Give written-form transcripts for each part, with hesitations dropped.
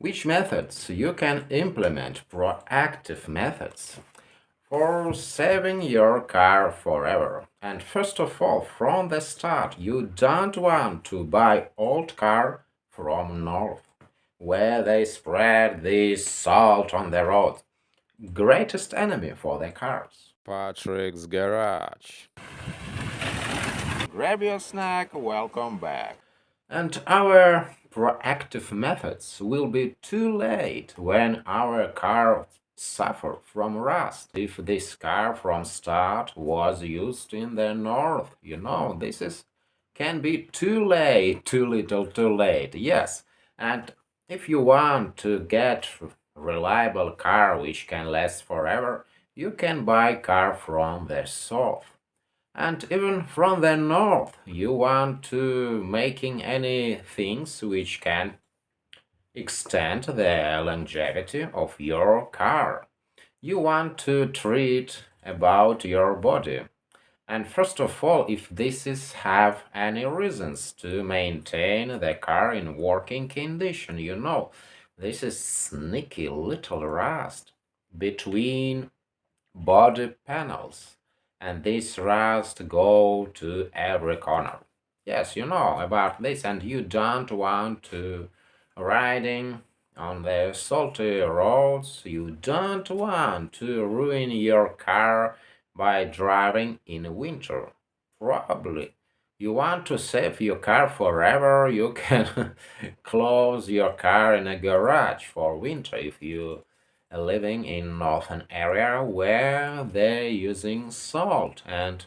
Which methods you can implement proactive methods for saving your car forever. And first of all, from the start, you don't want to buy old car from north, where they spread this salt on the road. Greatest enemy for the cars. Patrick's Garage. Grab your snack, welcome back. And our proactive methods will be too late when our car suffer from rust. If this car from start was used in the north, this is can be too late, too little, too late. Yes, and if you want to get reliable car which can last forever, you can buy car from the south. And even from the north, you want to making any things which can extend the longevity of your car. You want to treat about your body. And first of all, if this is have any reasons to maintain the car in working condition, this is sneaky little rust between body panels, and this rust go to every corner. Yes, you know about this, and you don't want to riding on the salty roads. You don't want to ruin your car by driving in winter. Probably you want to save your car forever. You can close your car in a garage for winter if you living in northern area where they're using salt and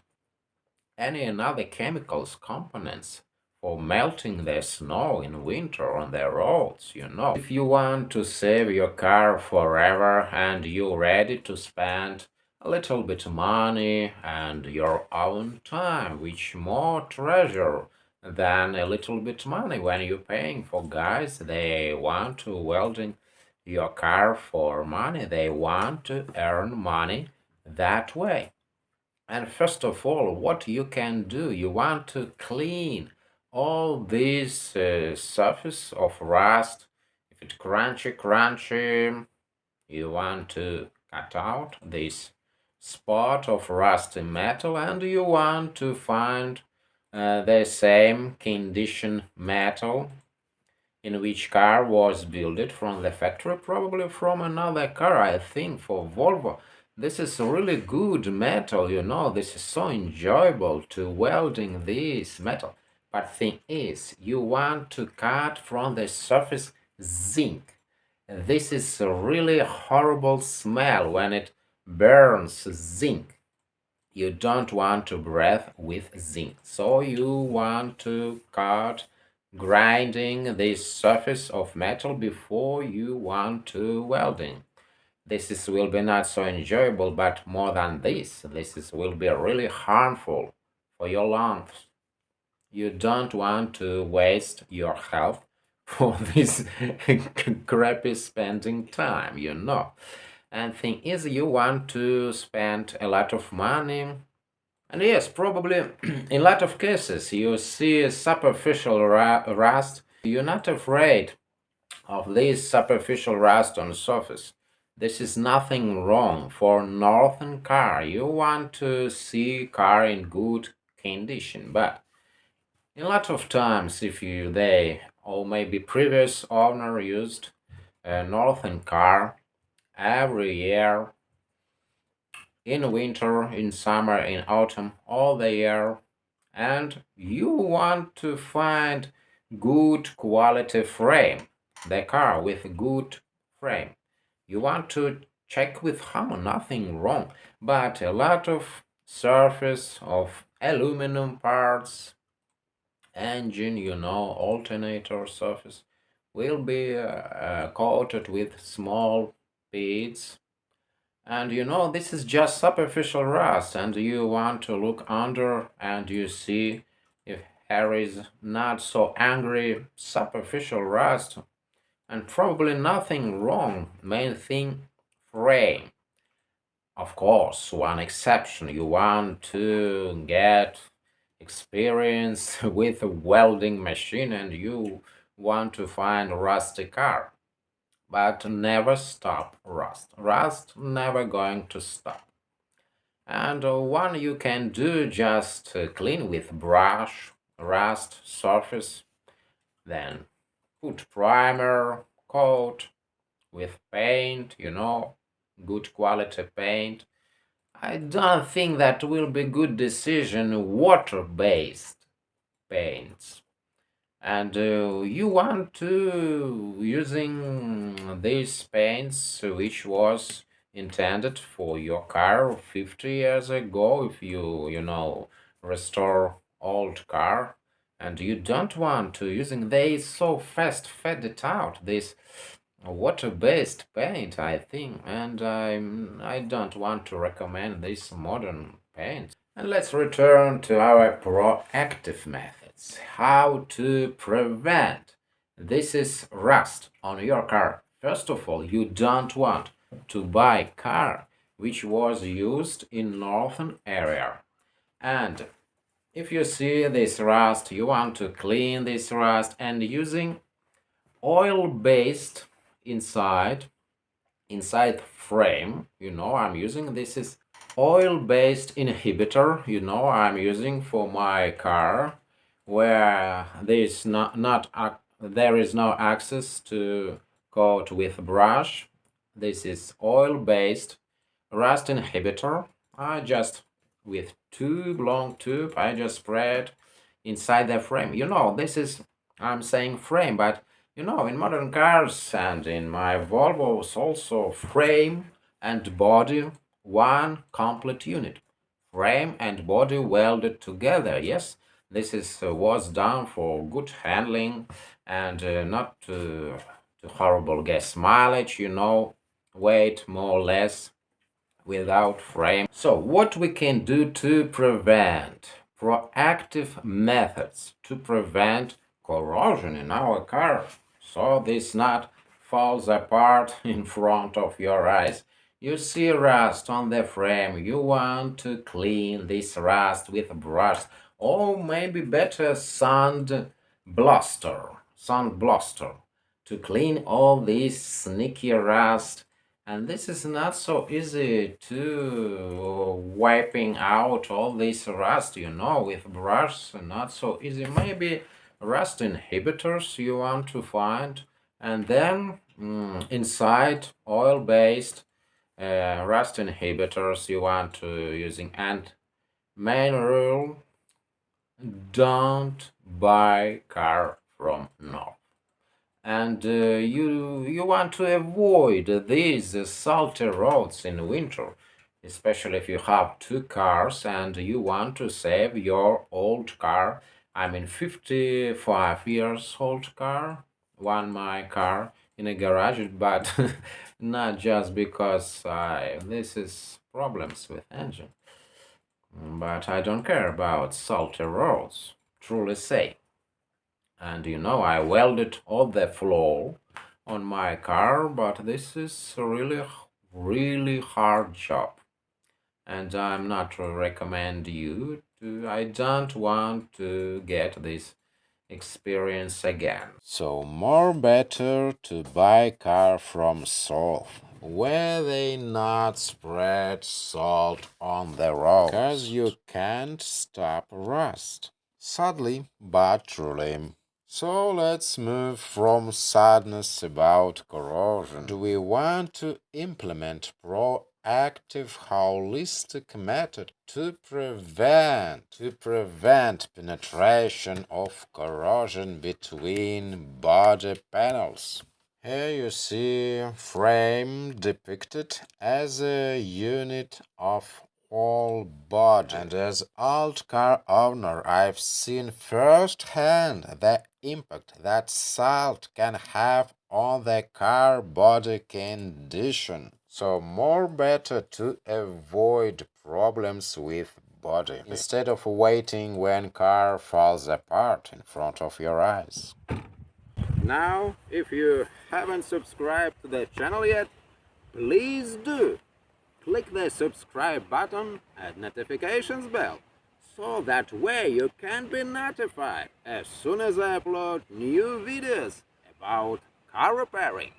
any other chemicals components for melting the snow in winter on the roads. If you want to save your car forever and you're ready to spend a little bit money and your own time, which more treasure than a little bit money when you're paying for guys they want to welding your car for money. They want to earn money that way. And first of all, what you can do, you want to clean all this surface of rust. If it's crunchy, you want to cut out this spot of rusty metal and you want to find the same condition metal in which car was built from the factory, probably from another car, I think, for Volvo. This is really good metal. This is so enjoyable to welding this metal. But thing is, you want to cut from the surface zinc. This is a really horrible smell when it burns zinc. You don't want to breathe with zinc. So you want to cut grinding the surface of metal before you want to welding. Will be not so enjoyable, but more than will be really harmful for your lungs. You don't want to waste your health for this crappy spending time. And thing is, you want to spend a lot of money. And yes, probably in a lot of cases, you see superficial rust. You're not afraid of this superficial rust on the surface. This is nothing wrong for northern car. You want to see car in good condition, but a lot of times, if you they or maybe previous owner used a northern car every year in winter, in summer, in autumn, all the year, and you want to find good quality frame, the car with good frame. You want to check with hammer, nothing wrong, but a lot of surface of aluminum parts, engine, alternator surface will be coated with small beads, and this is just superficial rust, and you want to look under and you see if there is not so angry superficial rust, and probably nothing wrong. Main thing, frame. Of course, one exception. You want to get experience with a welding machine and you want to find a rusty car. but never stop rust. Rust never going to stop. And one you can do just clean with brush, rust surface, then put primer, coat with paint, good quality paint. I don't think that will be good decision water-based paints. And you want to using these paints which was intended for your car 50 years ago if you restore old car, and you don't want to using they so fast fade it out this water-based paint, I think, and I don't want to recommend this modern paint. And let's return to our proactive methods. How to prevent this is rust on your car. First of all, you don't want to buy a car which was used in northern area. And if you see this rust, you want to clean this rust and using oil-based inside frame. I'm using this is oil-based inhibitor. I'm using for my car where there is no access to coat with brush. This is oil-based rust inhibitor. I just with long tube I just spread inside the frame. This is I'm saying frame, but in modern cars and in my Volvos also frame and body one complete unit. Frame and body welded together. Yes, this is was done for good handling and not to horrible gas mileage. Weight more or less without frame. So what we can do to prevent proactive methods to prevent corrosion in our car so this nut falls apart in front of your eyes. You see rust on the frame, you want to clean this rust with a brush, or maybe better sand blaster to clean all this sneaky rust. And this is not so easy to wiping out all this rust, with brush. Not so easy. Maybe rust inhibitors you want to find, and then inside oil-based rust inhibitors you want to using. And main rule: don't buy car from north. And you want to avoid these salty roads in winter, especially if you have two cars and you want to save your old car. I mean 55 years old car, one my car in a garage, but not just because this is problems with engine, but I don't care about salty roads, truly say. And I welded all the floor on my car, but this is a really hard job, and I'm not to recommend you to. I don't want to get this experience again. So more better to buy car from south, where they not spread salt on the road, cause you can't stop rust. Sadly, but truly. So let's move from sadness about corrosion. Do we want to implement proactive holistic method to prevent penetration of corrosion between body panels? Here you see frame depicted as a unit of whole body, and as old car owner I've seen firsthand the impact that salt can have on the car body condition. So more better to avoid problems with body instead of waiting when car falls apart in front of your eyes. Now, if you haven't subscribed to the channel yet, please do. Click the subscribe button and notifications bell, so that way you can be notified as soon as I upload new videos about car repairing.